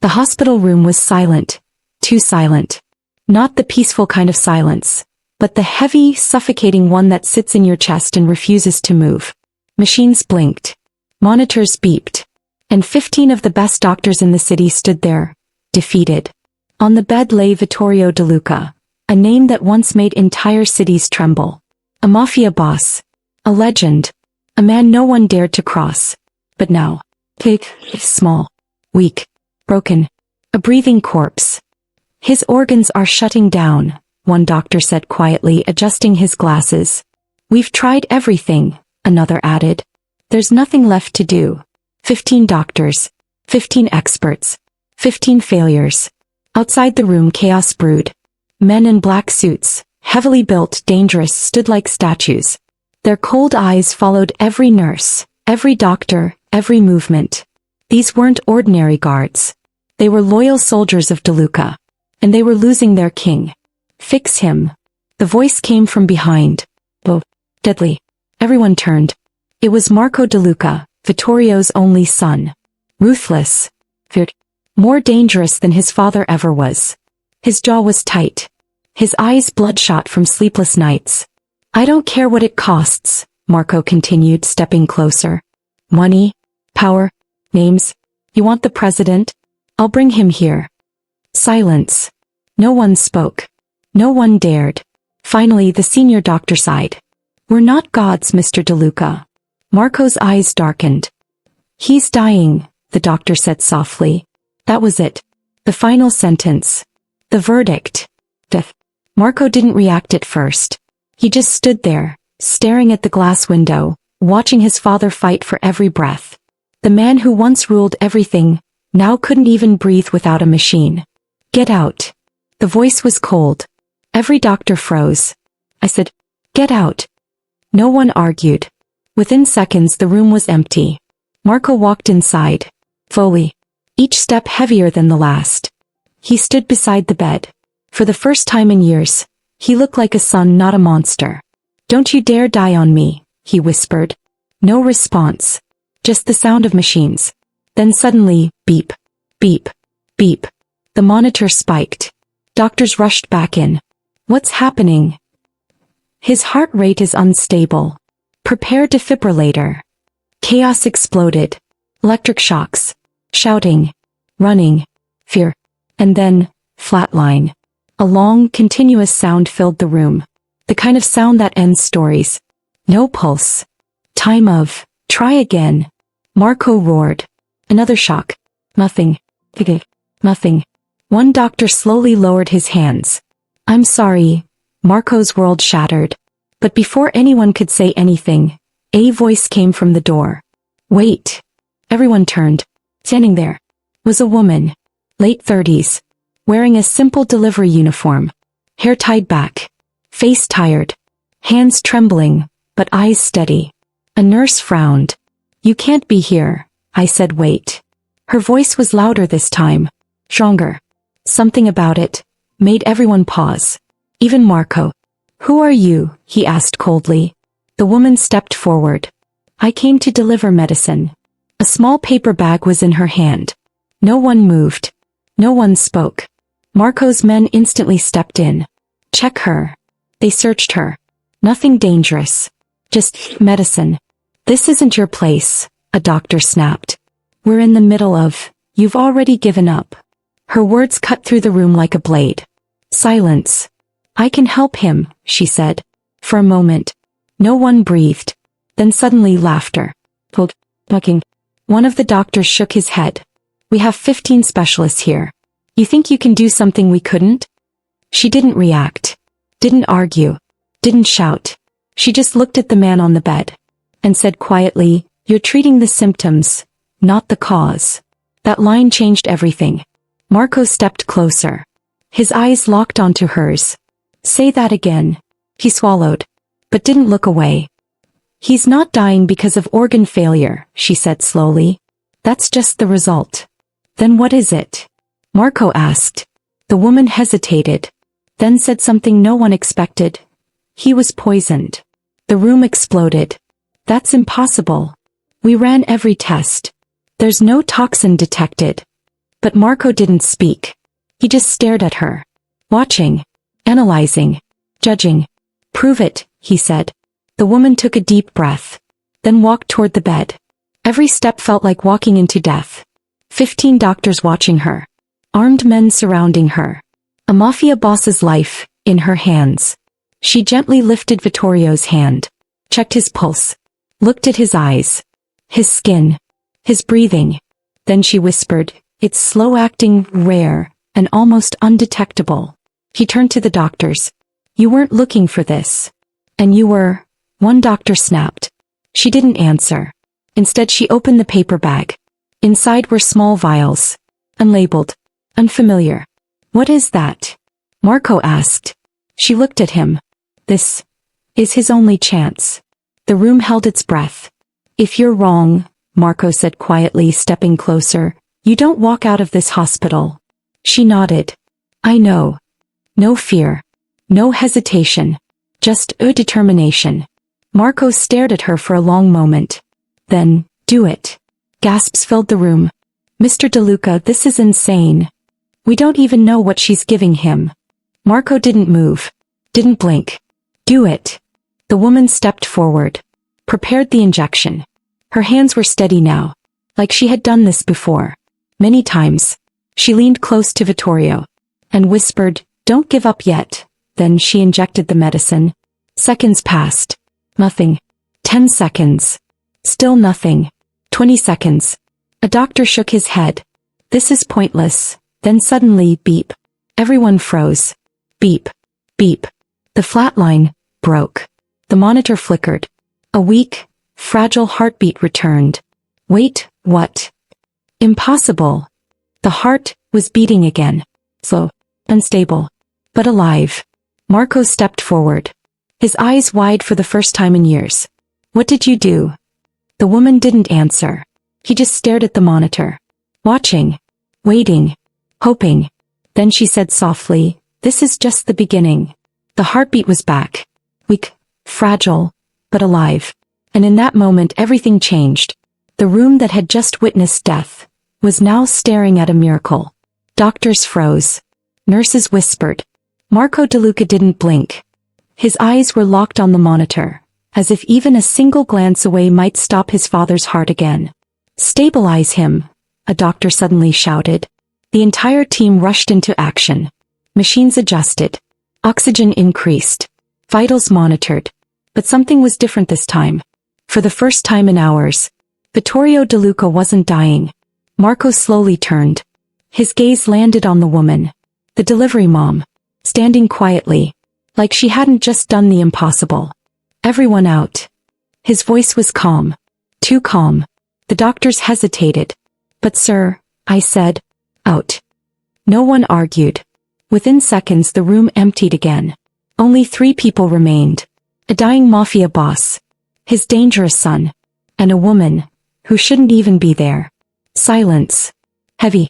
The hospital room was silent. Too silent. Not the peaceful kind of silence, but the heavy, suffocating one that sits in your chest and refuses to move. Machines blinked. Monitors beeped. And 15 of the best doctors in the city stood there, defeated. On the bed lay Vittorio De Luca, a name that once made entire cities tremble. A mafia boss. A legend. A man no one dared to cross. But now, big, small, weak, broken, a breathing corpse. His organs are shutting down, one doctor said quietly, adjusting his glasses. We've tried everything, another added. There's nothing left to do. 15 doctors, 15 experts, 15 failures. Outside the room chaos brewed. Men in black suits, heavily built, dangerous, stood like statues. Their cold eyes followed every nurse, every doctor, every movement. These weren't ordinary guards. They were loyal soldiers of De Luca. And they were losing their king. Fix him. The voice came from behind. Oh, deadly. Everyone turned. It was Marco De Luca, Vittorio's only son. Ruthless. Feared. More dangerous than his father ever was. His jaw was tight. His eyes bloodshot from sleepless nights. I don't care what it costs, Marco continued, stepping closer. Money, power, names. You want the president? I'll bring him here. Silence. No one spoke. No one dared. Finally, the senior doctor sighed. We're not gods, Mr. De Luca. Marco's eyes darkened. He's dying, the doctor said softly. That was it. The final sentence. The verdict. Death. Marco didn't react at first. He just stood there, staring at the glass window, watching his father fight for every breath. The man who once ruled everything, now couldn't even breathe without a machine. Get out. The voice was cold. Every doctor froze. I said, get out. No one argued. Within seconds the room was empty. Marco walked inside. Slowly. Each step heavier than the last. He stood beside the bed. For the first time in years, he looked like a son, not a monster. Don't you dare die on me, he whispered. No response. Just the sound of machines. Then suddenly, beep, beep, beep. The monitor spiked. Doctors rushed back in. What's happening? His heart rate is unstable. Prepare defibrillator. Chaos exploded. Electric shocks. Shouting. Running. Fear. And then, flatline. A long, continuous sound filled the room. The kind of sound that ends stories. No pulse. Time of, try again. Marco roared. Another shock. Nothing. Nothing. One doctor slowly lowered his hands. I'm sorry. Marco's world shattered. But before anyone could say anything, a voice came from the door. Wait. Everyone turned. Standing there was a woman. Late 30s. Wearing a simple delivery uniform. Hair tied back. Face tired. Hands trembling, but eyes steady. A nurse frowned. You can't be here, I said. Wait. Her voice was louder this time. Stronger. Something about it made everyone pause. Even Marco. Who are you? He asked coldly. The woman stepped forward. I came to deliver medicine. A small paper bag was in her hand. No one moved. No one spoke. Marco's men instantly stepped in. Check her. They searched her. Nothing dangerous. Just medicine. This isn't your place, a doctor snapped. We're in the middle of, you've already given up. Her words cut through the room like a blade. Silence. I can help him, she said. For a moment. No one breathed. Then suddenly laughter. Mucking. One of the doctors shook his head. We have 15 specialists here. You think you can do something we couldn't? She didn't react. Didn't argue. Didn't shout. She just looked at the man on the bed. And said quietly, you're treating the symptoms, not the cause. That line changed everything. Marco stepped closer. His eyes locked onto hers. Say that again. He swallowed. But didn't look away. He's not dying because of organ failure, she said slowly. That's just the result. Then what is it? Marco asked. The woman hesitated. Then said something no one expected. He was poisoned. The room exploded. That's impossible. We ran every test. There's no toxin detected. But Marco didn't speak. He just stared at her. Watching. Analyzing. Judging. Prove it, he said. The woman took a deep breath. Then walked toward the bed. Every step felt like walking into death. 15 doctors watching her. Armed men surrounding her. A mafia boss's life, in her hands. She gently lifted Vittorio's hand. Checked his pulse. Looked at his eyes. His skin. His breathing. Then she whispered, "It's slow-acting, rare, and almost undetectable." He turned to the doctors. "You weren't looking for this. And you were." One doctor snapped. She didn't answer. Instead she opened the paper bag. Inside were small vials. Unlabeled. Unfamiliar. "What is that?" Marco asked. She looked at him. "This is his only chance." The room held its breath. "If you're wrong," Marco said quietly, stepping closer, "you don't walk out of this hospital." She nodded. "I know." No fear. No hesitation. Just a determination. Marco stared at her for a long moment. Then, "Do it." Gasps filled the room. "Mr. DeLuca, this is insane. We don't even know what she's giving him." Marco didn't move. Didn't blink. "Do it." The woman stepped forward. Prepared the injection. Her hands were steady now. Like she had done this before. Many times. She leaned close to Vittorio. And whispered, "Don't give up yet." Then she injected the medicine. Seconds passed. Nothing. 10 seconds. Still nothing. 20 seconds. A doctor shook his head. "This is pointless." Then suddenly, beep. Everyone froze. Beep. Beep. The flat line broke. The monitor flickered. A weak, fragile heartbeat returned. Wait, what? Impossible. The heart was beating again. Slow. Unstable. But alive. Marco stepped forward. His eyes wide for the first time in years. "What did you do?" The woman didn't answer. He just stared at the monitor. Watching. Waiting. Hoping. Then she said softly, "This is just the beginning." The heartbeat was back. Weak. Fragile. But alive. And in that moment everything changed. The room that had just witnessed death was now staring at a miracle. Doctors froze. Nurses whispered. Marco DeLuca didn't blink. His eyes were locked on the monitor, as if even a single glance away might stop his father's heart again. "Stabilize him," a doctor suddenly shouted. The entire team rushed into action. Machines adjusted. Oxygen increased. Vitals monitored. But something was different this time. For the first time in hours, Vittorio DeLuca wasn't dying. Marco slowly turned. His gaze landed on the woman. The delivery mom. Standing quietly. Like she hadn't just done the impossible. "Everyone out." His voice was calm. Too calm. The doctors hesitated. "But sir," I said. "Out." No one argued. Within seconds the room emptied again. Only 3 people remained. A dying mafia boss. His dangerous son. And a woman. Who shouldn't even be there. Silence. Heavy.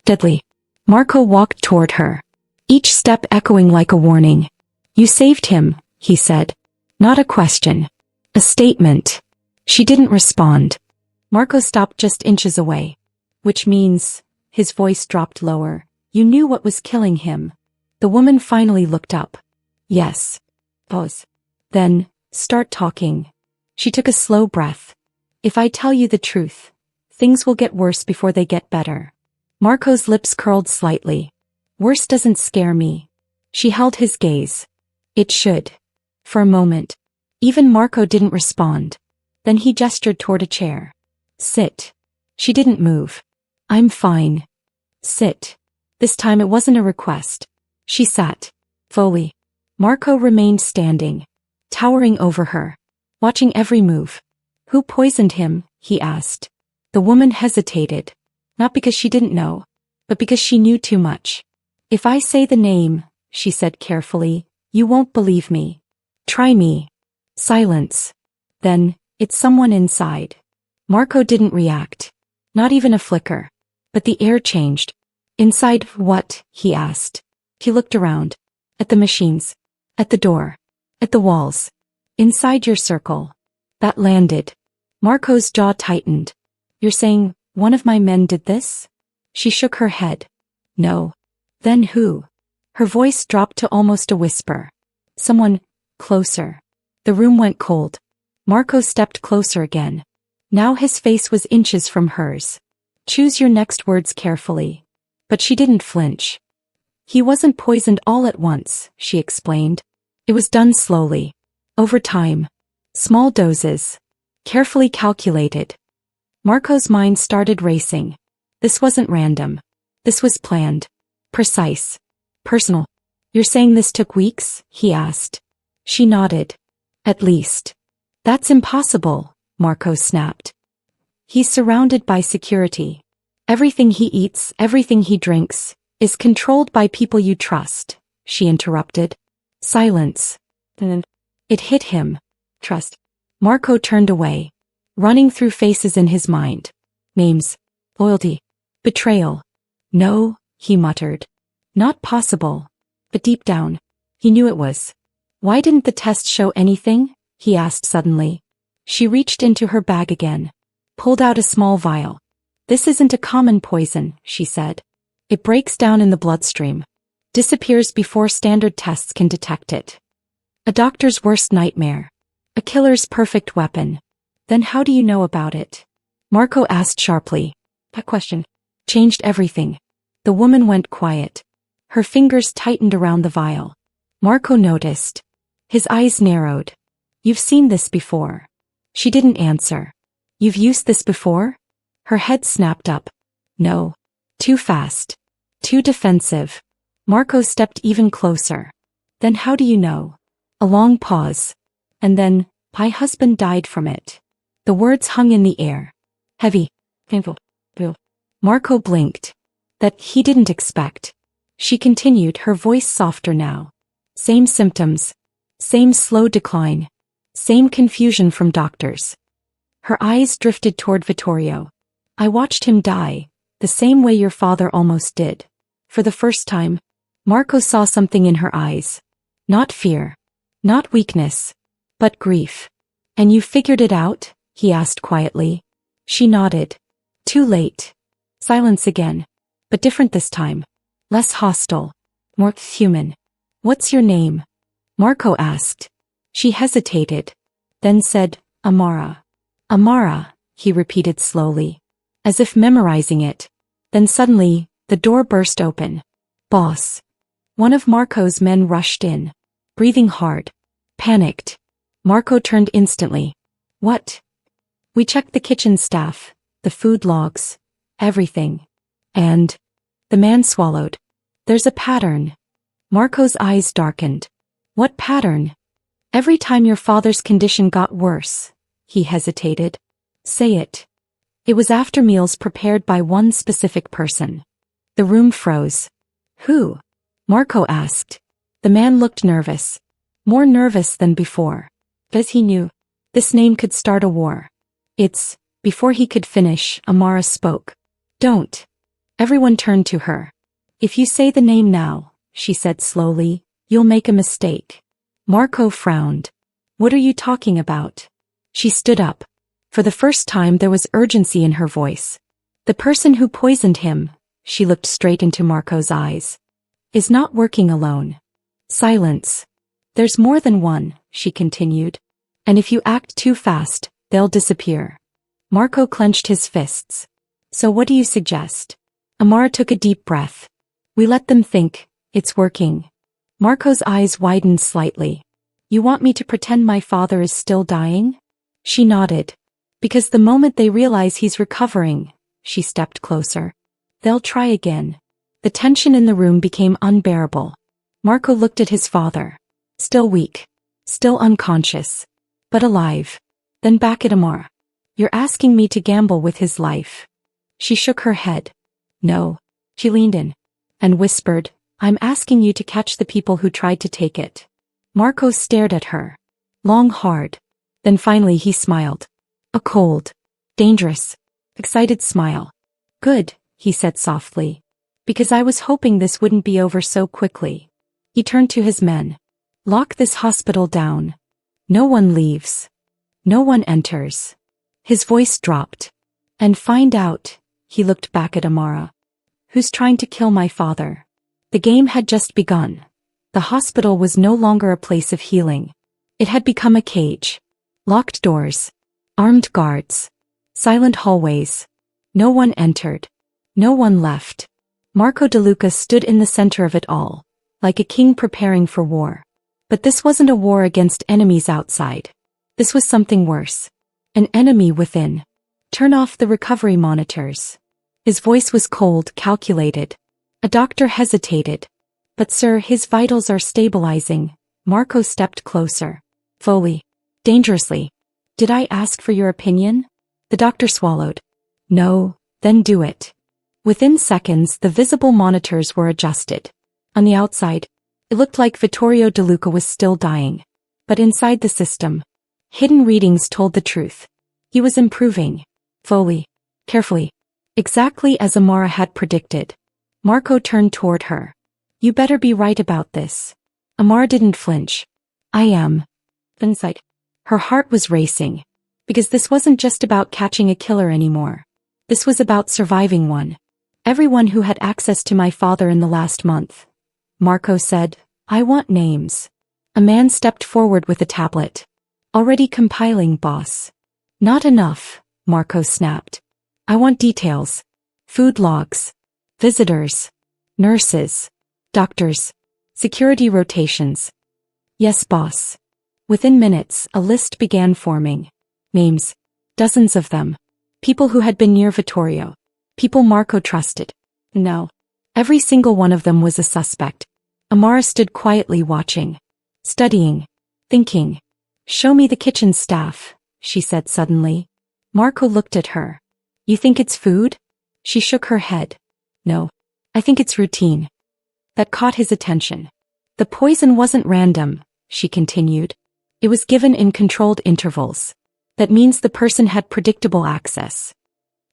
Deadly. Marco walked toward her. Each step echoing like a warning. "You saved him," he said. Not a question. A statement. She didn't respond. Marco stopped just inches away. "Which means," his voice dropped lower, "you knew what was killing him." The woman finally looked up. "Yes." Pause. "Then, start talking." She took a slow breath. "If I tell you the truth, things will get worse before they get better." Marco's lips curled slightly. "Worse doesn't scare me." She held his gaze. "It should." For a moment. Even Marco didn't respond. Then he gestured toward a chair. "Sit." She didn't move. "I'm fine." "Sit." This time it wasn't a request. She sat. Fully. Marco remained standing. Towering over her. Watching every move. "Who poisoned him?" he asked. The woman hesitated. Not because she didn't know. But because she knew too much. "If I say the name," she said carefully, "you won't believe me. Try me." Silence. Then, "It's someone inside." Marco didn't react. Not even a flicker. But the air changed. "Inside what?" he asked. He looked around. At the machines. At the door. At the walls. "Inside your circle." That landed. Marco's jaw tightened. "You're saying one of my men did this?" She shook her head. No. Then who? Her voice dropped to almost a whisper. Someone closer. The room went cold. Marco stepped closer again. Now his face was inches from hers. Choose your next words carefully. But she didn't flinch. He wasn't poisoned all at once, she explained. It was done slowly. Over time. Small doses. Carefully calculated. Marco's mind started racing. This wasn't random. This was planned. Precise. Personal. You're saying this took weeks? He asked. She nodded. At least. That's impossible, Marco snapped. He's surrounded by security. Everything he eats, everything he drinks, is controlled by people you trust, she interrupted. Silence. Then it hit him. Trust. Marco turned away, running through faces in his mind. Names. Loyalty. Betrayal. No, he muttered. Not possible. But deep down, he knew it was. Why didn't the test show anything? He asked suddenly. She reached into her bag again. Pulled out a small vial. This isn't a common poison, she said. It breaks down in the bloodstream. Disappears before standard tests can detect it. A doctor's worst nightmare. A killer's perfect weapon. Then how do you know about it? Marco asked sharply. That question changed everything. The woman went quiet. Her fingers tightened around the vial. Marco noticed. His eyes narrowed. You've seen this before. She didn't answer. You've used this before? Her head snapped up. No. Too fast. Too defensive. Marco stepped even closer. Then how do you know? A long pause. And then, my husband died from it. The words hung in the air. Heavy. Painful. Marco blinked. That he didn't expect. She continued, her voice softer now. Same symptoms. Same slow decline. Same confusion from doctors. Her eyes drifted toward Vittorio. I watched him die, the same way your father almost did. For the first time, Marco saw something in her eyes. Not fear. Not weakness. But grief. And you figured it out? He asked quietly. She nodded. Too late. Silence again. But different this time. Less hostile. More human. What's your name? Marco asked. She hesitated. Then said, Amara. Amara, he repeated slowly. As if memorizing it. Then suddenly, the door burst open. Boss. One of Marco's men rushed in. Breathing hard. Panicked. Marco turned instantly. What? We checked the kitchen staff, the food logs, everything. And the man swallowed. There's a pattern. Marco's eyes darkened. What pattern? Every time your father's condition got worse. He hesitated. Say it. It was after meals prepared by one specific person. The room froze. Who? Marco asked. The man looked nervous. More nervous than before. Because he knew. This name could start a war. It's. Before he could finish, Amara spoke. Don't. Everyone turned to her. If you say the name now, she said slowly, you'll make a mistake. Marco frowned. What are you talking about? She stood up. For the first time there was urgency in her voice. The person who poisoned him, she looked straight into Marco's eyes, is not working alone. Silence. There's more than one, she continued. And if you act too fast, they'll disappear. Marco clenched his fists. So what do you suggest? Amara took a deep breath. We let them think, it's working. Marco's eyes widened slightly. You want me to pretend my father is still dying? She nodded. Because the moment they realize he's recovering, she stepped closer. They'll try again. The tension in the room became unbearable. Marco looked at his father. Still weak. Still unconscious. But alive. Then back at Amara. You're asking me to gamble with his life. She shook her head. No. She leaned in. And whispered, I'm asking you to catch the people who tried to take it. Marco stared at her. Long hard. Then finally he smiled. A cold, dangerous, excited smile. Good, he said softly. Because I was hoping this wouldn't be over so quickly. He turned to his men. Lock this hospital down. No one leaves. No one enters. His voice dropped. And find out, he looked back at Amara. Who's trying to kill my father? The game had just begun. The hospital was no longer a place of healing. It had become a cage. Locked doors. Armed guards. Silent hallways. No one entered. No one left. Marco DeLuca stood in the center of it all, like a king preparing for war. But this wasn't a war against enemies outside. This was something worse. An enemy within. Turn off the recovery monitors. His voice was cold, calculated. A doctor hesitated. But sir, his vitals are stabilizing. Marco stepped closer. Slowly. Dangerously. Did I ask for your opinion? The doctor swallowed. No, then do it. Within seconds, the visible monitors were adjusted. On the outside, it looked like Vittorio DeLuca was still dying. But inside the system, hidden readings told the truth. He was improving. Slowly. Carefully. Exactly as Amara had predicted. Marco turned toward her. You better be right about this. Amara didn't flinch. I am. Inside. Her heart was racing. Because this wasn't just about catching a killer anymore. This was about surviving one. Everyone who had access to my father in the last month. Marco said, I want names. A man stepped forward with a tablet. Already compiling, boss. Not enough, Marco snapped. I want details. Food logs. Visitors. Nurses. Doctors. Security rotations. Yes, boss. Within minutes, a list began forming. Names. Dozens of them. People who had been near Vittorio. People Marco trusted. No. Every single one of them was a suspect. Amara stood quietly watching. Studying. Thinking. Show me the kitchen staff, she said suddenly. Marco looked at her. You think it's food? She shook her head. No. I think it's routine. That caught his attention. The poison wasn't random, she continued. It was given in controlled intervals. That means the person had predictable access.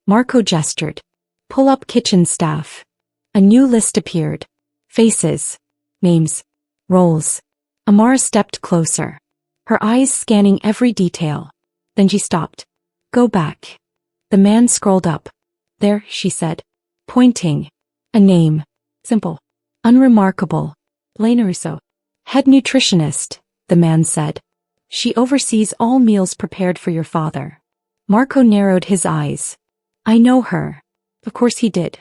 Marco gestured. Pull up kitchen staff. A new list appeared. Faces. Names. Roles. Amara stepped closer. Her eyes scanning every detail. Then she stopped. Go back. The man scrolled up. There, she said. Pointing. A name. Simple. Unremarkable. Lena Russo. Head nutritionist, the man said. She oversees all meals prepared for your father. Marco narrowed his eyes. I know her. Of course he did.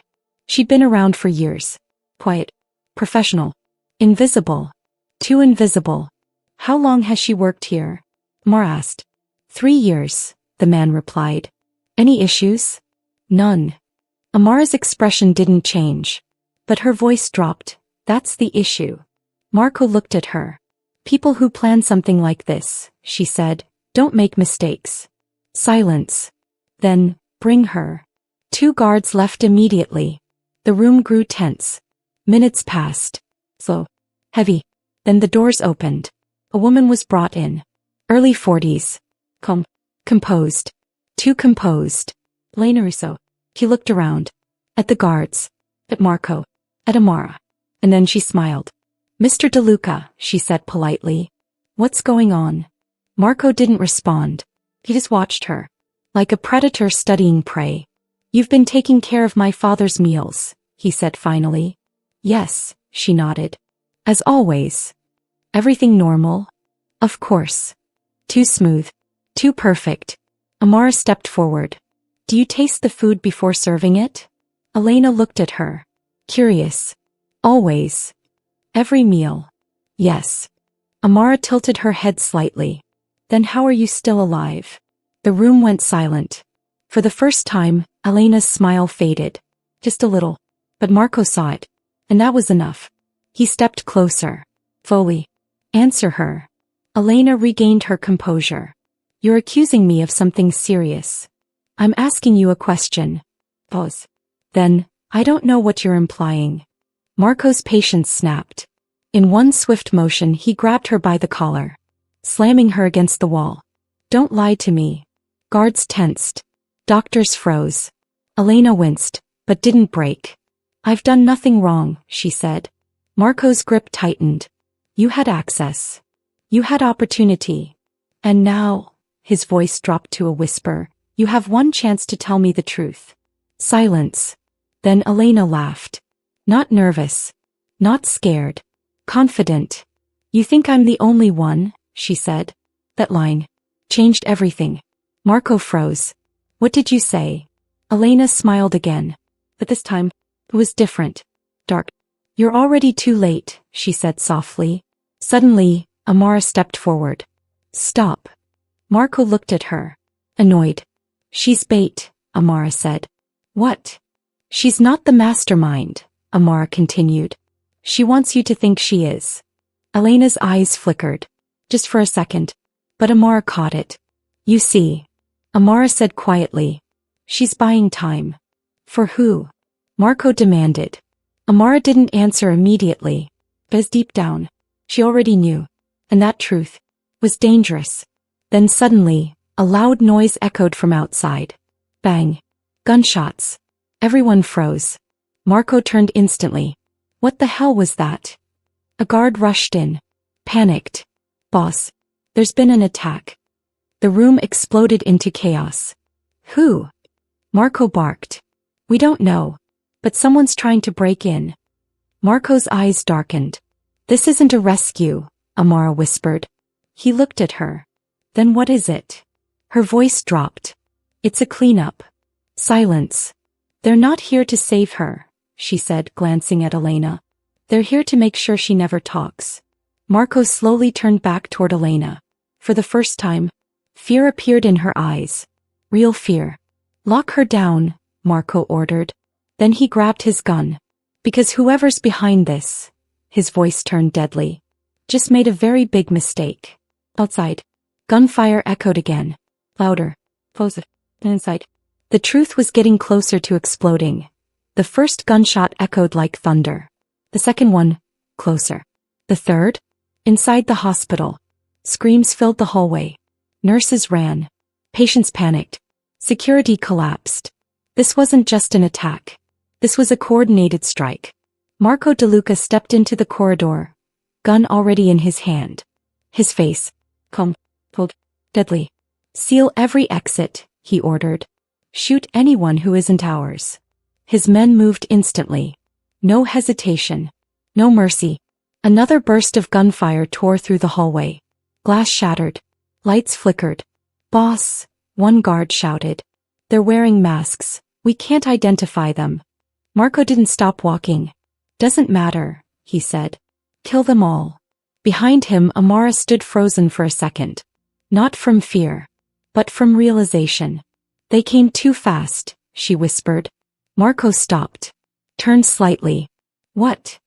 She'd been around for years. Quiet. Professional. Invisible. Too invisible. How long has she worked here? Amara asked. 3 years, the man replied. Any issues? None. Amara's expression didn't change. But her voice dropped. That's the issue. Marco looked at her. People who plan something like this, she said, don't make mistakes. Silence. Then, bring her. 2 guards left immediately. The room grew tense. Minutes passed. Slow. Heavy. Then the doors opened. A woman was brought in. Early 40s. Composed. Too composed. Lena Russo. She looked around. At the guards. At Marco. At Amara. And then she smiled. Mr. DeLuca, she said politely. What's going on? Marco didn't respond. He just watched her. Like a predator studying prey. You've been taking care of my father's meals, he said finally. Yes, she nodded. As always. Everything normal? Of course. Too smooth. Too perfect. Amara stepped forward. Do you taste the food before serving it? Elena looked at her. Curious. Always. Every meal. Yes. Amara tilted her head slightly. Then how are you still alive? The room went silent. For the first time, Elena's smile faded. Just a little. But Marco saw it. And that was enough. He stepped closer. Slowly. Answer her. Elena regained her composure. You're accusing me of something serious. I'm asking you a question. Pause. Then, I don't know what you're implying. Marco's patience snapped. In one swift motion he grabbed her by the collar. Slamming her against the wall. Don't lie to me. Guards tensed. Doctors froze. Elena winced, but didn't break. I've done nothing wrong, she said. Marco's grip tightened. You had access. You had opportunity. And now, his voice dropped to a whisper, you have one chance to tell me the truth. Silence. Then Elena laughed. Not nervous. Not scared. Confident. You think I'm the only one, she said. That line changed everything. Marco froze. What did you say? Elena smiled again. But this time, it was different. Dark. You're already too late, she said softly. Suddenly, Amara stepped forward. Stop. Marco looked at her. Annoyed. She's bait, Amara said. What? She's not the mastermind, Amara continued. She wants you to think she is. Elena's eyes flickered. Just for a second. But Amara caught it. You see, Amara said quietly. She's buying time. For who? Marco demanded. Amara didn't answer immediately, but deep down, she already knew. And that truth was dangerous. Then suddenly, a loud noise echoed from outside. Bang. Gunshots. Everyone froze. Marco turned instantly. What the hell was that? A guard rushed in. Panicked. Boss, there's been an attack. The room exploded into chaos. Who? Marco barked. We don't know, but someone's trying to break in. Marco's eyes darkened. This isn't a rescue, Amara whispered. He looked at her. Then what is it? Her voice dropped. It's a cleanup. Silence. They're not here to save her, she said, glancing at Elena. They're here to make sure she never talks. Marco slowly turned back toward Elena. For the first time, fear appeared in her eyes. Real fear. Lock her down, Marco ordered. Then he grabbed his gun. Because whoever's behind this, his voice turned deadly, just made a very big mistake. Outside, gunfire echoed again. Louder. Closer. Inside. The truth was getting closer to exploding. The first gunshot echoed like thunder. The second one, closer. The third? Inside the hospital. Screams filled the hallway. Nurses ran. Patients panicked. Security collapsed. This wasn't just an attack. This was a coordinated strike. Marco DeLuca stepped into the corridor, gun already in his hand. His face, calm, cold, deadly. Seal every exit, he ordered. Shoot anyone who isn't ours. His men moved instantly. No hesitation. No mercy. Another burst of gunfire tore through the hallway. Glass shattered. Lights flickered. Boss, one guard shouted. They're wearing masks. We can't identify them. Marco didn't stop walking. Doesn't matter, he said. Kill them all. Behind him, Amara stood frozen for a second. Not from fear, but from realization. They came too fast, she whispered. Marco stopped. Turned slightly. What?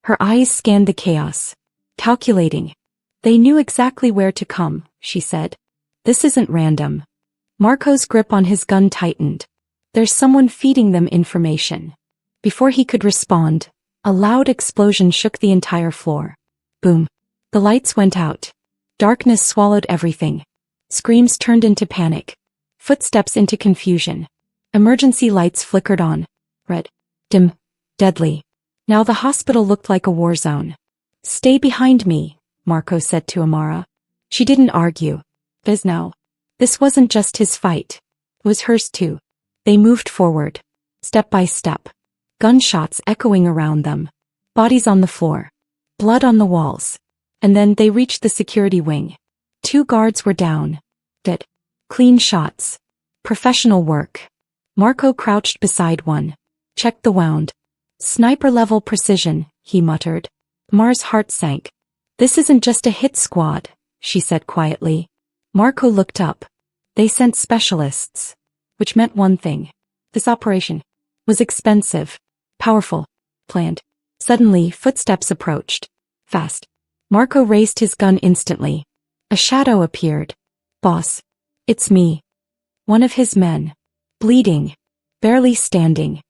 Her eyes scanned the chaos. Calculating. They knew exactly where to come, she said. This isn't random. Marco's grip on his gun tightened. There's someone feeding them information. Before he could respond, a loud explosion shook the entire floor. Boom. The lights went out. Darkness swallowed everything. Screams turned into panic. Footsteps into confusion. Emergency lights flickered on. Red. Dim. Deadly. Now the hospital looked like a war zone. Stay behind me, Marco said to Amara. She didn't argue. As now. This wasn't just his fight. It was hers too. They moved forward. Step by step. Gunshots echoing around them. Bodies on the floor. Blood on the walls. And then they reached the security wing. 2 guards were down. Dead. Clean shots. Professional work. Marco crouched beside one. Checked the wound. Sniper-level precision, he muttered. Mar's heart sank. This isn't just a hit squad, she said quietly. Marco looked up. They sent specialists. Which meant one thing. This operation was expensive, powerful, planned. Suddenly, footsteps approached. Fast. Marco raised his gun instantly. A shadow appeared. Boss. It's me. One of his men. Bleeding. Barely standing.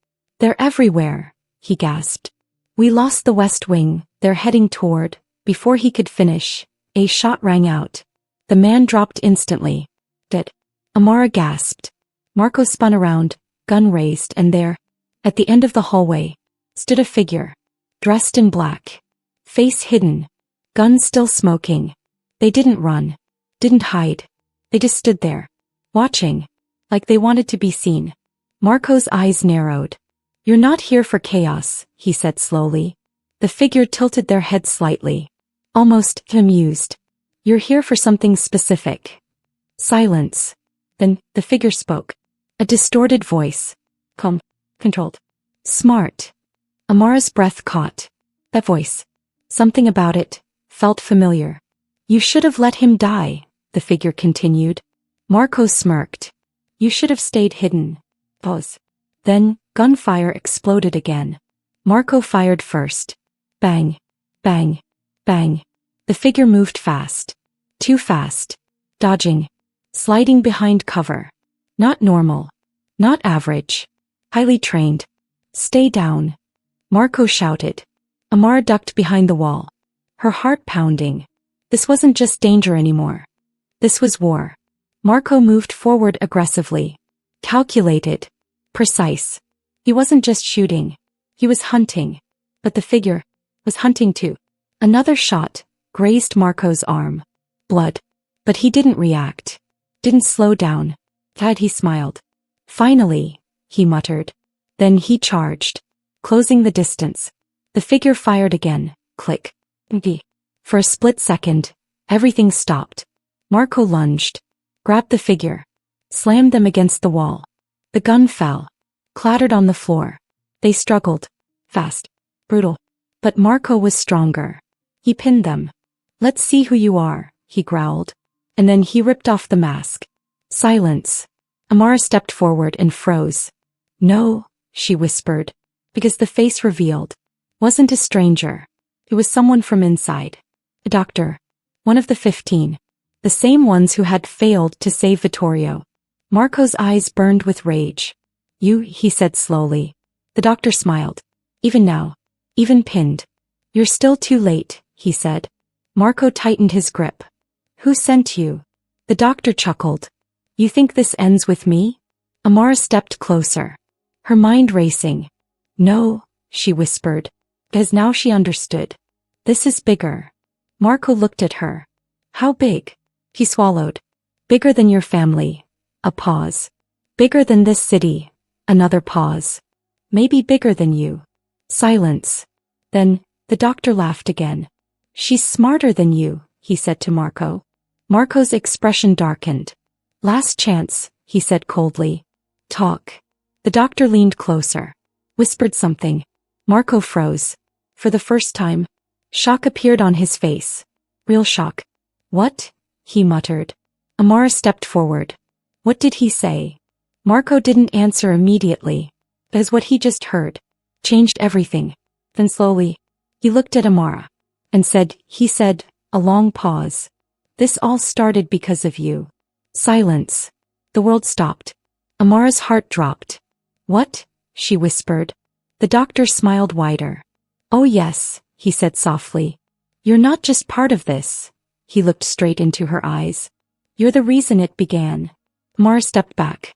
They're everywhere, he gasped. We lost the West Wing, they're heading toward. Before he could finish, a shot rang out. The man dropped instantly. Dead. Amara gasped. Marco spun around, gun raised, and there, at the end of the hallway, stood a figure. Dressed in black. Face hidden. Gun still smoking. They didn't run. Didn't hide. They just stood there. Watching. Like they wanted to be seen. Marco's eyes narrowed. You're not here for chaos, he said slowly. The figure tilted their head slightly, almost amused. You're here for something specific. Silence. Then, the figure spoke. A distorted voice. Calm. Controlled. Smart. Amara's breath caught. That voice. Something about it felt familiar. You should have let him die, the figure continued. Marco smirked. You should have stayed hidden. Pause. Then, gunfire exploded again. Marco fired first. Bang. Bang. Bang. The figure moved fast. Too fast. Dodging. Sliding behind cover. Not normal. Not average. Highly trained. Stay down. Marco shouted. Amara ducked behind the wall. Her heart pounding. This wasn't just danger anymore. This was war. Marco moved forward aggressively. Calculated. Precise. He wasn't just shooting. He was hunting. But the figure was hunting too. Another shot grazed Marco's arm. Blood. But he didn't react. Didn't slow down. Glad he smiled. Finally, he muttered. Then he charged. Closing the distance. The figure fired again. Click. For a split second, everything stopped. Marco lunged. Grabbed the figure. Slammed them against the wall. The gun fell. Clattered on the floor. They struggled. Fast. Brutal. But Marco was stronger. He pinned them. Let's see who you are, he growled. And then he ripped off the mask. Silence. Amara stepped forward and froze. No, she whispered. Because the face revealed wasn't a stranger. It was someone from inside. A doctor. One of the 15. The same ones who had failed to save Vittorio. Marco's eyes burned with rage. You, he said slowly. The doctor smiled. Even now. Even pinned. You're still too late, he said. Marco tightened his grip. Who sent you? The doctor chuckled. You think this ends with me? Amara stepped closer. Her mind racing. No, she whispered. Because now she understood. This is bigger. Marco looked at her. How big? He swallowed. Bigger than your family. A pause. Bigger than this city. Another pause. Maybe bigger than you. Silence. Then, the doctor laughed again. She's smarter than you, he said to Marco. Marco's expression darkened. Last chance, he said coldly. Talk. The doctor leaned closer. Whispered something. Marco froze. For the first time, shock appeared on his face. Real shock. What? He muttered. Amara stepped forward. What did he say? Marco didn't answer immediately, because what he just heard changed everything. Then slowly, he looked at Amara and said, a long pause. This all started because of you. Silence. The world stopped. Amara's heart dropped. What? She whispered. The doctor smiled wider. Oh yes, he said softly. You're not just part of this. He looked straight into her eyes. You're the reason it began. Amara stepped back.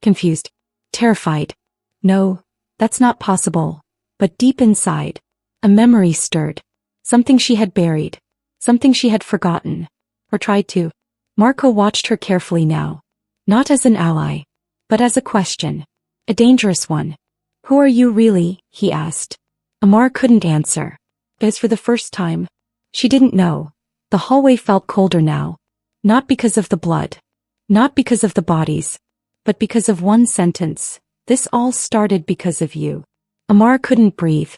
Confused. Terrified. No, that's not possible. But deep inside, a memory stirred. Something she had buried. Something she had forgotten. Or tried to. Marco watched her carefully now. Not as an ally, but as a question. A dangerous one. Who are you really? He asked. Amara couldn't answer. Because for the first time, she didn't know. The hallway felt colder now. Not because of the blood. Not because of the bodies. But because of one sentence. This all started because of you. Amara couldn't breathe.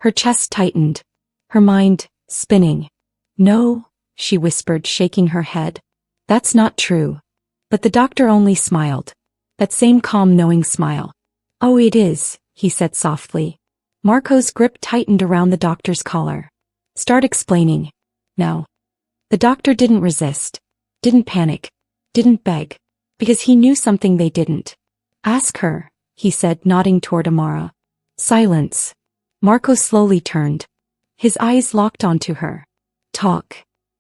Her chest tightened. Her mind, spinning. No, she whispered, shaking her head. That's not true. But the doctor only smiled. That same calm, knowing smile. Oh, it is, he said softly. Marco's grip tightened around the doctor's collar. Start explaining. No. The doctor didn't resist. Didn't panic. Didn't beg. Because he knew something they didn't. Ask her, he said, nodding toward Amara. Silence. Marco slowly turned. His eyes locked onto her. Talk.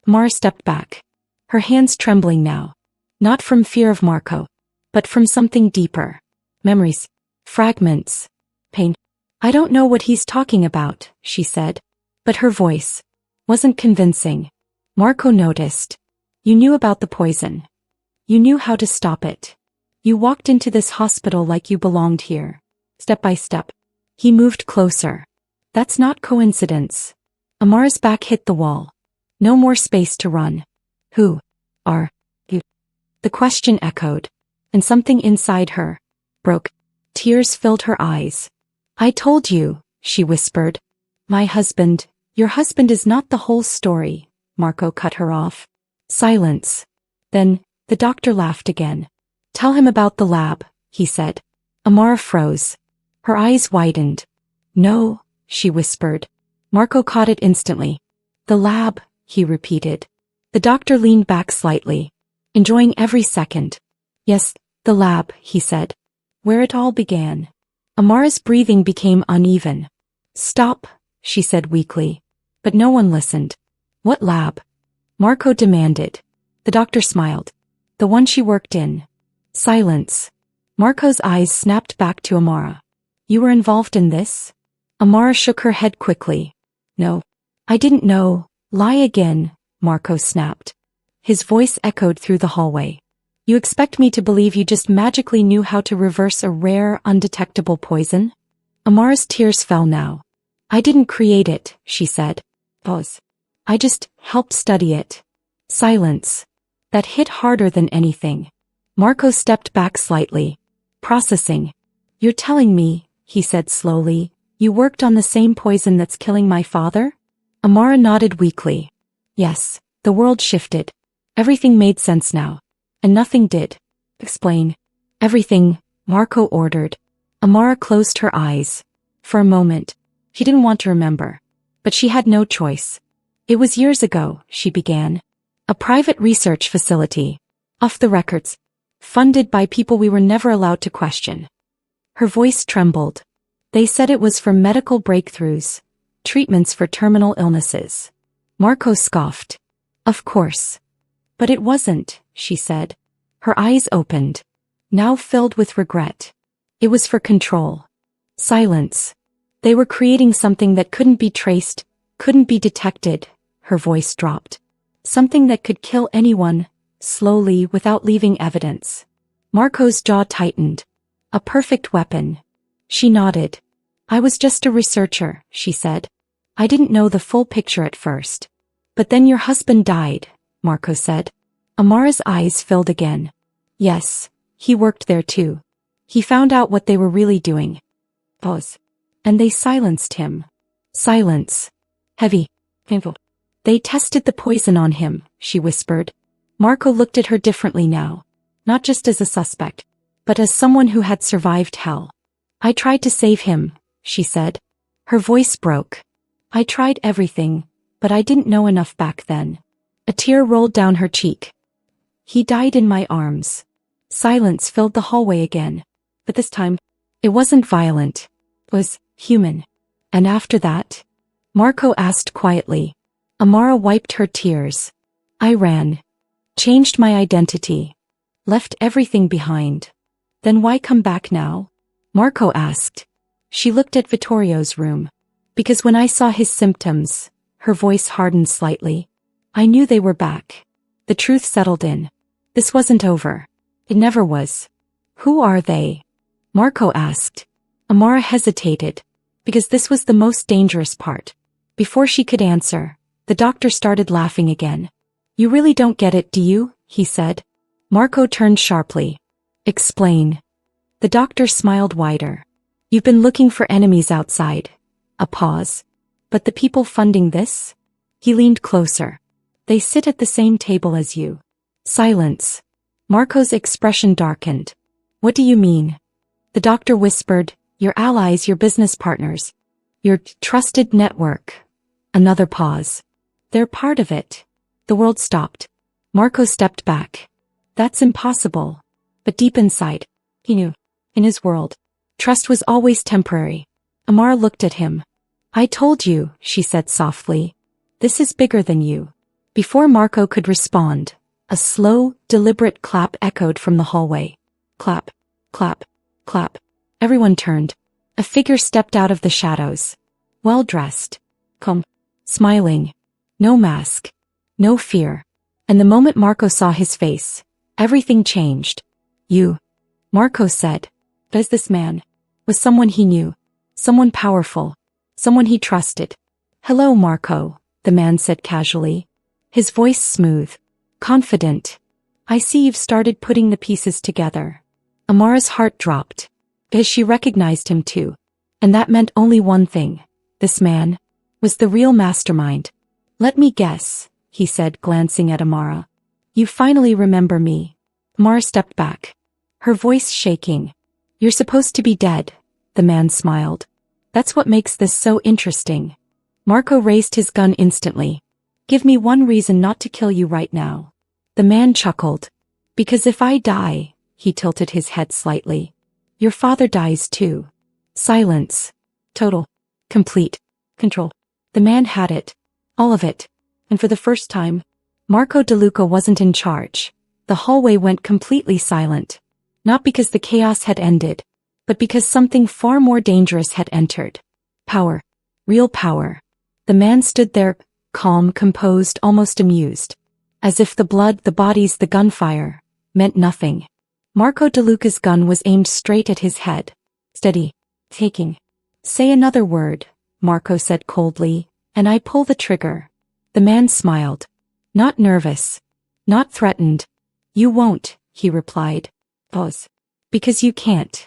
Amara stepped back. Her hands trembling now. Not from fear of Marco, but from something deeper. Memories. Fragments. Pain. I don't know what he's talking about, she said. But her voice wasn't convincing. Marco noticed. You knew about the poison. You knew how to stop it. You walked into this hospital like you belonged here. step by step. He moved closer. That's not coincidence. Amara's back hit the wall. No more space to run. Who are you? The question echoed, and something inside her broke. Tears filled her eyes. I told you, she whispered. My husband. Your husband is not the whole story, Marco cut her off. Silence. Then, the doctor laughed again. Tell him about the lab, he said. Amara froze. Her eyes widened. No, she whispered. Marco caught it instantly. The lab, he repeated. The doctor leaned back slightly, enjoying every second. Yes, the lab, he said. Where it all began. Amara's breathing became uneven. Stop, she said weakly. But no one listened. What lab? Marco demanded. The doctor smiled. The one she worked in. Silence. Marco's eyes snapped back to Amara. You were involved in this? Amara shook her head quickly. No. I didn't know. Lie again, Marco snapped. His voice echoed through the hallway. You expect me to believe you just magically knew how to reverse a rare, undetectable poison? Amara's tears fell now. I didn't create it, she said. Pause. I just helped study it. Silence. That hit harder than anything. Marco stepped back slightly. Processing. You're telling me, he said slowly, you worked on the same poison that's killing my father? Amara nodded weakly. Yes, the world shifted. Everything made sense now. And nothing did. Explain. Everything, Marco ordered. Amara closed her eyes. For a moment. She didn't want to remember. But she had no choice. It was years ago, she began. A private research facility. Off the records. Funded by people we were never allowed to question. Her voice trembled. They said it was for medical breakthroughs. Treatments for terminal illnesses. Marco scoffed. Of course. But it wasn't, she said. Her eyes opened. Now filled with regret. It was for control. Silence. They were creating something that couldn't be traced, couldn't be detected. Her voice dropped. Something that could kill anyone, slowly without leaving evidence. Marco's jaw tightened. A perfect weapon. She nodded. I was just a researcher, she said. I didn't know the full picture at first. But then your husband died, Marco said. Amara's eyes filled again. Yes, he worked there too. He found out what they were really doing. Pause. And they silenced him. Silence. Heavy. Painful. They tested the poison on him, she whispered. Marco looked at her differently now. Not just as a suspect, but as someone who had survived hell. I tried to save him, she said. Her voice broke. I tried everything, but I didn't know enough back then. A tear rolled down her cheek. He died in my arms. Silence filled the hallway again. But this time, it wasn't violent. It was human. And after that? Marco asked quietly. Amara wiped her tears. I ran. Changed my identity. Left everything behind. Then why come back now? Marco asked. She looked at Vittorio's room. Because when I saw his symptoms, her voice hardened slightly. I knew they were back. The truth settled in. This wasn't over. It never was. Who are they? Marco asked. Amara hesitated. Because this was the most dangerous part. Before she could answer, the doctor started laughing again. You really don't get it, do you? He said. Marco turned sharply. Explain. The doctor smiled wider. You've been looking for enemies outside. A pause. But the people funding this? He leaned closer. They sit at the same table as you. Silence. Marco's expression darkened. What do you mean? The doctor whispered, your allies, your business partners. Your trusted network. Another pause. They're part of it. The world stopped. Marco stepped back. That's impossible. But deep inside, he knew. In his world, trust was always temporary. Amara looked at him. I told you, she said softly. This is bigger than you. Before Marco could respond, a slow, deliberate clap echoed from the hallway. Clap, clap, clap. Everyone turned. A figure stepped out of the shadows. Well-dressed. Calm. Smiling. No mask. No fear. And the moment Marco saw his face, everything changed. You. Marco said. Does this man? Was someone he knew. Someone powerful. Someone he trusted. "Hello, Marco," the man said casually. His voice smooth. Confident. "I see you've started putting the pieces together." Amara's heart dropped. Because she recognized him too. And that meant only one thing. This man was the real mastermind. "Let me guess," he said, glancing at Amara. "You finally remember me." Amara stepped back. Her voice shaking. "You're supposed to be dead," the man smiled. "That's what makes this so interesting." Marco raised his gun instantly. "Give me one reason not to kill you right now." The man chuckled. "Because if I die," he tilted his head slightly, "your father dies too." Silence. Total. Complete. Control. The man had it. All of it. And for the first time, Marco DeLuca wasn't in charge. The hallway went completely silent. Not because the chaos had ended, but because something far more dangerous had entered. Power. Real power. The man stood there, calm, composed, almost amused. As if the blood, the bodies, the gunfire meant nothing. Marco DeLuca's gun was aimed straight at his head. Steady. Taking. "Say another word," Marco said coldly, "and I pull the trigger." The man smiled. Not nervous. Not threatened. "You won't," he replied. Pause. "Because you can't."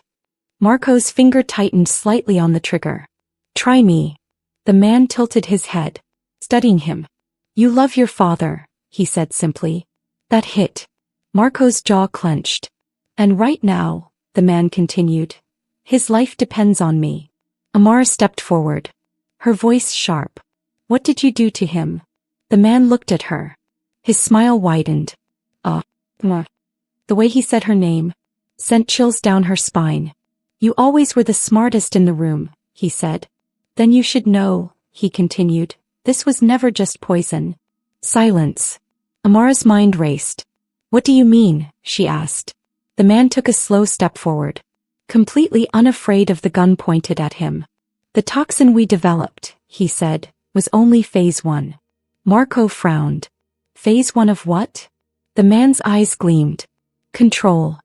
Marco's finger tightened slightly on the trigger. "Try me." The man tilted his head, studying him. "You love your father," he said simply. That hit. Marco's jaw clenched. "And right now," the man continued, "his life depends on me." Amara stepped forward. Her voice sharp. "What did you do to him?" The man looked at her. His smile widened. Ma. The way he said her name sent chills down her spine. "You always were the smartest in the room," he said. "Then you should know," he continued, "this was never just poison." Silence. Amara's mind raced. "What do you mean?" she asked. The man took a slow step forward, completely unafraid of the gun pointed at him. "The toxin we developed," he said, "was only phase 1. Marco frowned. "Phase 1 of what?" The man's eyes gleamed. "Control."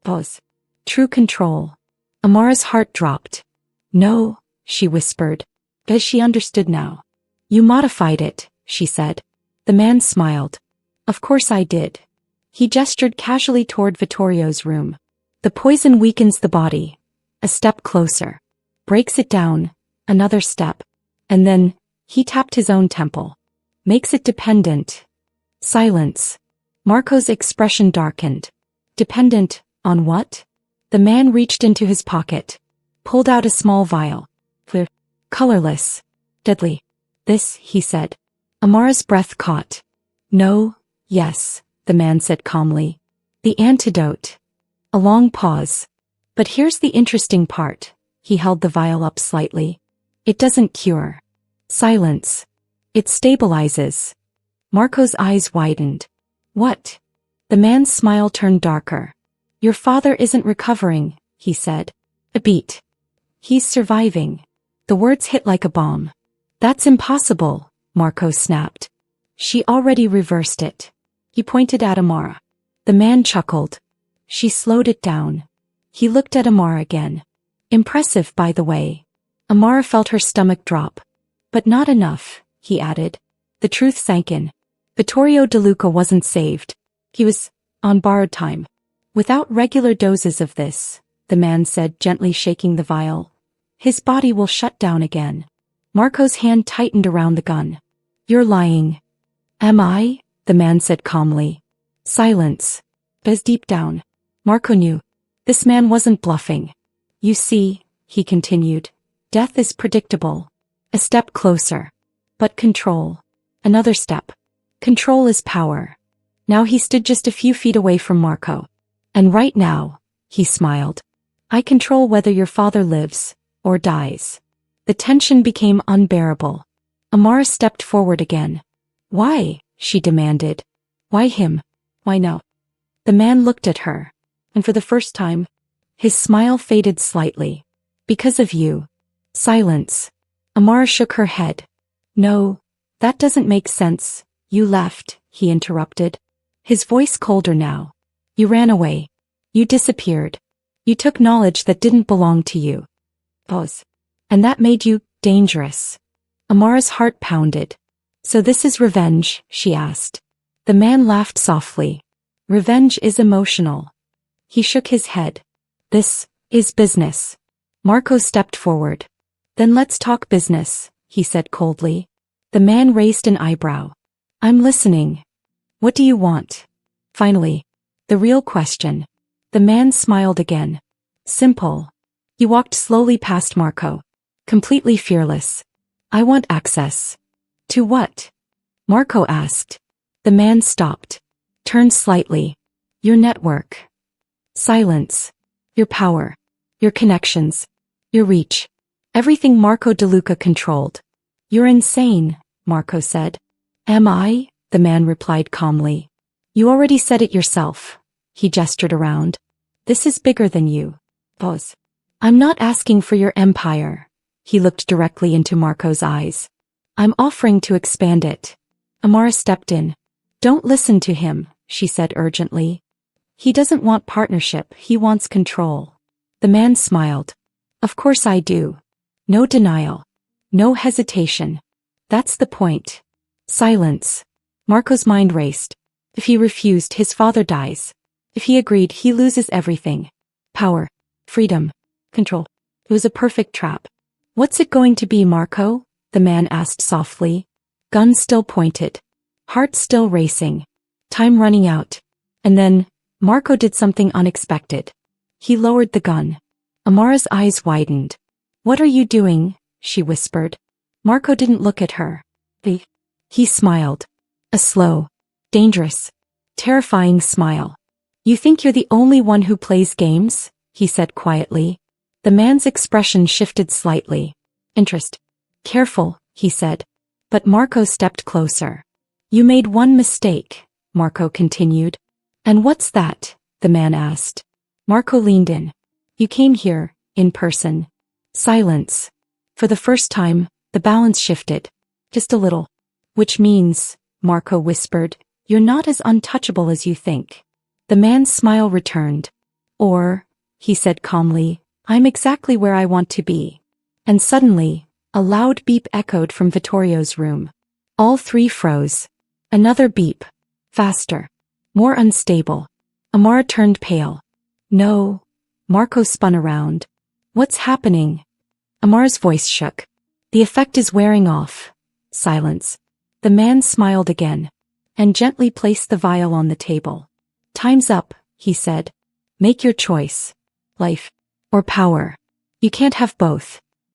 Pause. "True control." Amara's heart dropped. "No," she whispered. Because she understood now. "You modified it," she said. The man smiled. "Of course I did." He gestured casually toward Vittorio's room. "The poison weakens the body. A step closer. Breaks it down. Another step. And then," he tapped his own temple. "Makes it dependent." Silence. Marco's expression darkened. "Dependent on what?" The man reached into his pocket. Pulled out a small vial. Clear. Colorless. Deadly. "This," he said. Amara's breath caught. "No, yes," the man said calmly. "The antidote." A long pause. "But here's the interesting part." He held the vial up slightly. "It doesn't cure." Silence. "It stabilizes." Marco's eyes widened. "What?" The man's smile turned darker. "Your father isn't recovering," he said. A beat. "He's surviving." The words hit like a bomb. "That's impossible," Marco snapped. "She already reversed it." He pointed at Amara. The man chuckled. She slowed it down. He looked at Amara again. "Impressive, by the way." Amara felt her stomach drop. "But not enough," he added. The truth sank in. Vittorio DeLuca wasn't saved. He was on borrowed time. "Without regular doses of this," the man said, gently shaking the vial, "his body will shut down again." Marco's hand tightened around the gun. "You're lying." "Am I?" the man said calmly. Silence. But deep down, Marco knew. This man wasn't bluffing. "You see," he continued, "death is predictable. A step closer. But control. Another step. Control is power." Now he stood just a few feet away from Marco. "And right now," he smiled, "I control whether your father lives or dies." The tension became unbearable. Amara stepped forward again. "Why?" she demanded. "Why him? Why no?" The man looked at her, and for the first time, his smile faded slightly. "Because of you." Silence. Amara shook her head. "No, that doesn't make sense. You left," he interrupted. His voice colder now. "You ran away. You disappeared. You took knowledge that didn't belong to you." Pause. And that made you dangerous. Amara's heart pounded. So this is revenge, she asked. The man laughed softly. Revenge is emotional. He shook his head. This is business. Marco stepped forward. Then let's talk business, he said coldly. The man raised an eyebrow. I'm listening. What do you want? Finally, the real question. The man smiled again. Simple. He walked slowly past Marco. Completely fearless. I want access. To what? Marco asked. The man stopped. Turned slightly. Your network. Silence. Your power. Your connections. Your reach. Everything Marco DeLuca controlled. You're insane, Marco said. Am I? The man replied calmly. You already said it yourself. He gestured around. This is bigger than you. Pause. I'm not asking for your empire. He looked directly into Marco's eyes. I'm offering to expand it. Amara stepped in. Don't listen to him, she said urgently. He doesn't want partnership, he wants control. The man smiled. Of course I do. No denial. No hesitation. That's the point. Silence. Marco's mind raced. If he refused, his father dies. If he agreed, he loses everything. Power. Freedom. Control. It was a perfect trap. What's it going to be, Marco? The man asked softly. Gun still pointed. Heart still racing. Time running out. And then, Marco did something unexpected. He lowered the gun. Amara's eyes widened. What are you doing? She whispered. Marco didn't look at her. He smiled. A slow, dangerous, terrifying smile. You think you're the only one who plays games? He said quietly. The man's expression shifted slightly. Interest. Careful, he said. But Marco stepped closer. You made one mistake, Marco continued. And what's that? The man asked. Marco leaned in. You came here, in person. Silence. For the first time, the balance shifted. Just a little. Which means, Marco whispered, you're not as untouchable as you think. The man's smile returned. Or, he said calmly, I'm exactly where I want to be. And suddenly, a loud beep echoed from Vittorio's room. All three froze. Another beep. Faster. More unstable. Amara turned pale. No. Marco spun around. What's happening? Amara's voice shook. The effect is wearing off. Silence. The man smiled again. And gently placed the vial on the table. Time's up, he said. Make your choice. Life. Or power. You can't have both.